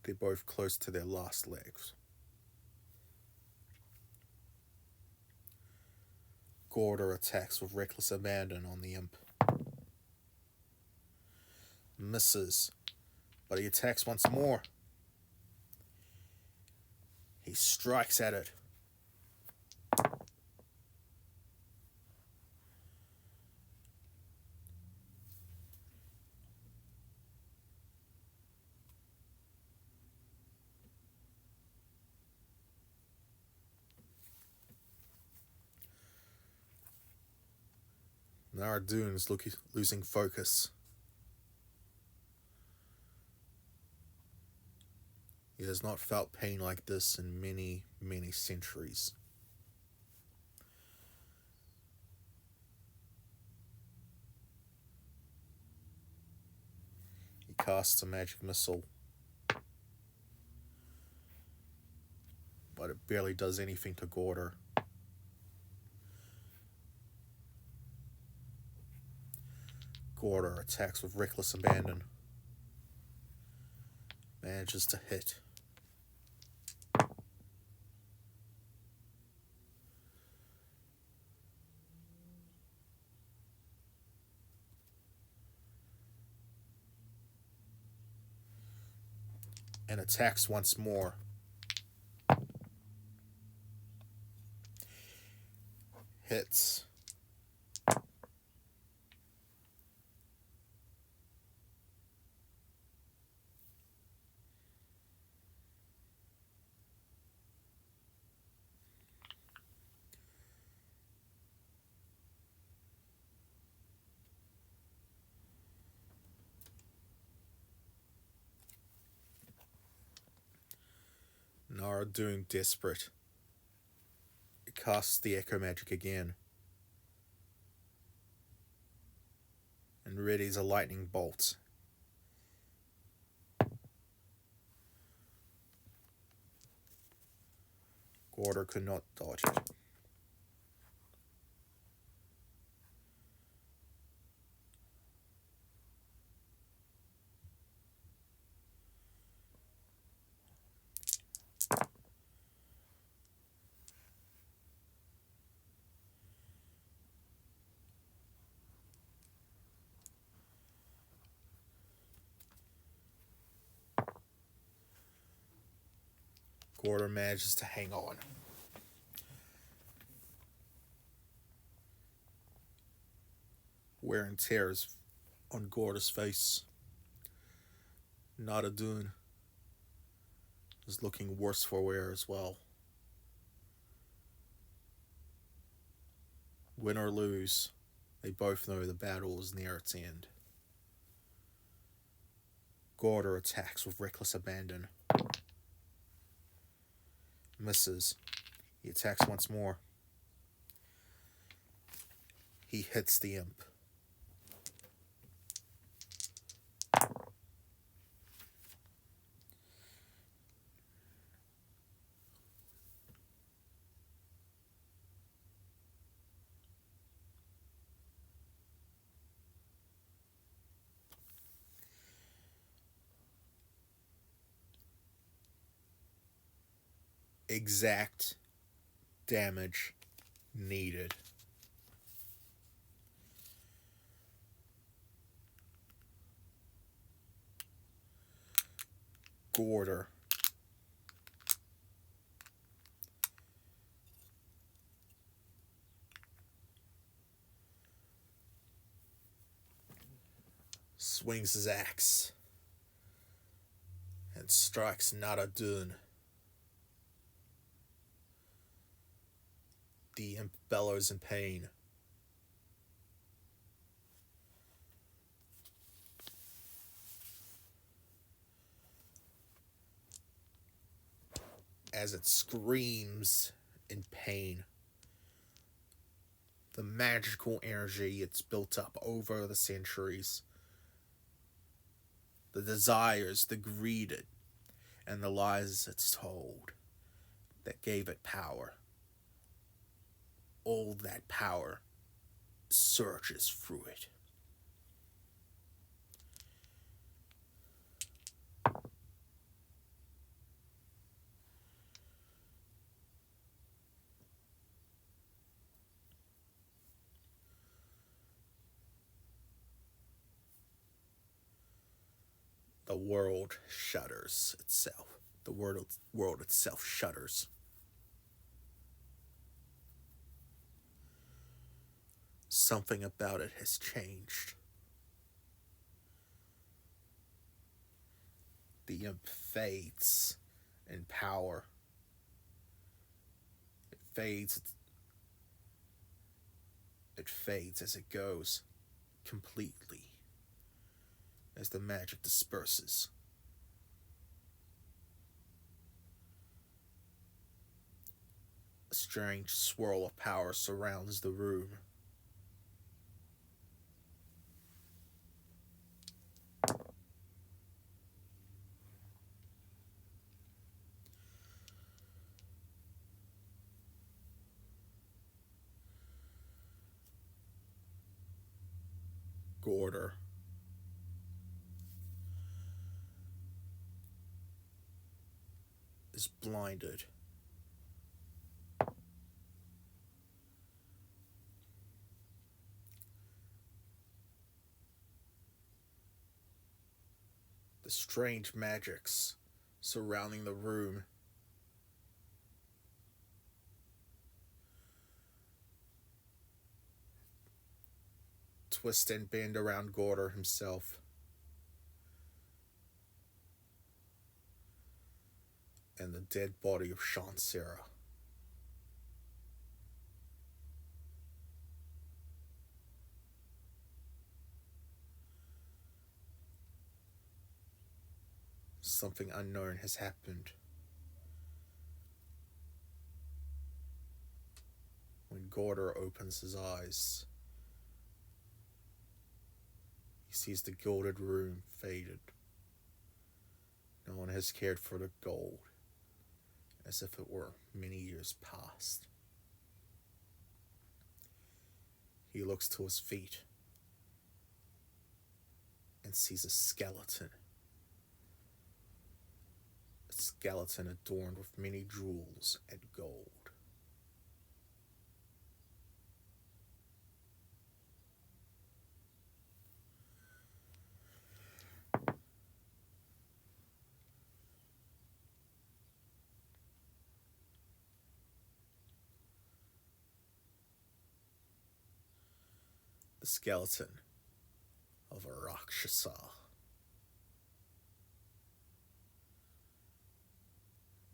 They're both close to their last legs. Gordur attacks with reckless abandon on the imp. Misses, but he attacks once more. He strikes at it. Naradun is losing focus. He has not felt pain like this in many, many centuries. He casts a magic missile, but it barely does anything to Gordur. Gordur attacks with reckless abandon. Manages to hit. And attacks once more. Hits. Naradun, desperate, casts the echo magic again and readies a lightning bolt. Gordur could not dodge it. Gordur manages to hang on. Wear and tears on Gordur's face. Naradun is looking worse for wear as well. Win or lose, they both know the battle is near its end. Gordur attacks with reckless abandon. Misses. He attacks once more. He hits the imp. Exact damage needed. Gordur swings his axe and strikes Naradun. The imp bellows in pain. As it screams in pain, the magical energy it's built up over the centuries, the desires, the greed, and the lies it's told that gave it power. All that power surges through it. The world shudders itself. The world itself shudders. Something about it has changed. The imp fades in power. It fades as it goes, completely, as the magic disperses. A strange swirl of power surrounds the room. Gordur is blinded. The strange magics surrounding the room twist and bend around Gordur himself. And the dead body of Shansera. Something unknown has happened. When Gordur opens his eyes, he sees the gilded room faded. No one has cared for the gold, as if it were many years past. He looks to his feet and sees a skeleton. A skeleton adorned with many jewels and gold. The skeleton of a Rakshasa.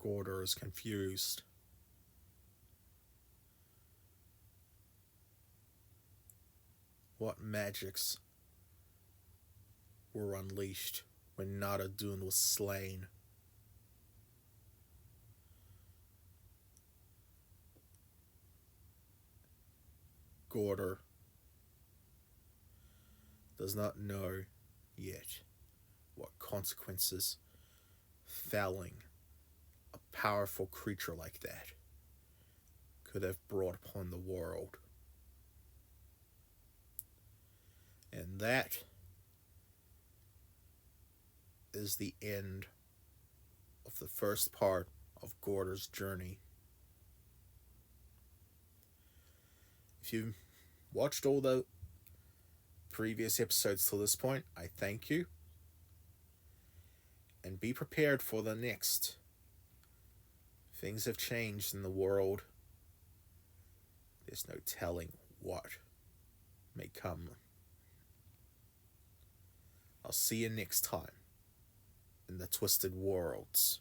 Gordur is confused. What magics were unleashed when Nada-Dun was slain? Gordur does not know yet what consequences felling a powerful creature like that could have brought upon the world. And that is the end of the first part of Gordur's journey. If you watched all the previous episodes to this point, I thank you. And be prepared for the next. Things have changed in the world. There's no telling what may come. I'll see you next time in the Twisted Worlds.